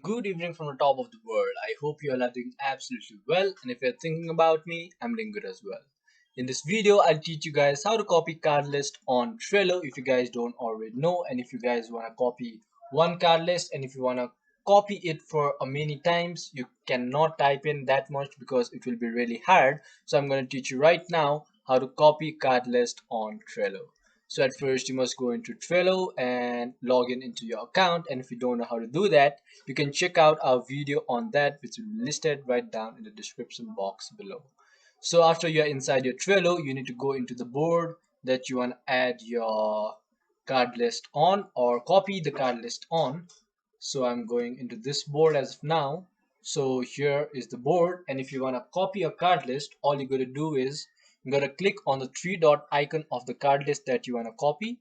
Good evening from the top of the world. I hope you all are doing absolutely well, and if you're thinking about me, I'm doing good as well. In this video, I'll teach you guys how to copy card list on Trello if you guys don't already know, and if you guys want to copy one card list, and if you want to copy it for a many times, you cannot type in that much because it will be really hard. So I'm going to teach you right now how to copy card list on Trello. So at first you must go into Trello and log in into your account, and if you don't know how to do that, you can check out our video on that, which will be listed right down in the description box below. So after you're inside your Trello, you need to go into the board that you want to add your card list on or copy the card list on. So I'm going into this board as of now. So here is the board, and if you want to copy a card list, all you got to do is you got to click on the three dot icon of the card list that you want to copy.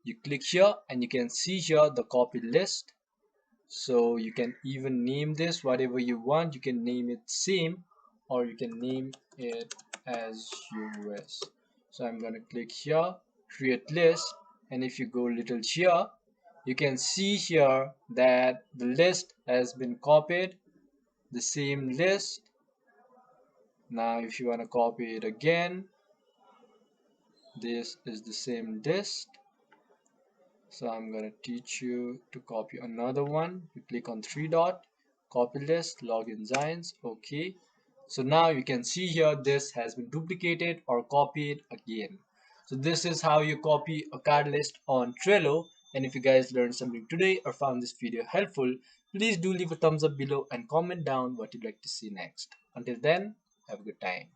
You click here and you can see here the copy list. So you can even name this whatever you want. You can name it same or you can name it as US. So I'm going to click here, create list, and if you go little here, you can see here that the list has been copied, the same list. Now if you want to copy it again, this is the same list. So I'm going to teach you to copy another one. You click on three dot, copy list, login signs. Okay. So now you can see here this has been duplicated or copied again. So this is how you copy a card list on Trello. And if you guys learned something today or found this video helpful, please do leave a thumbs up below and comment down what you'd like to see next. Until then, have a good time.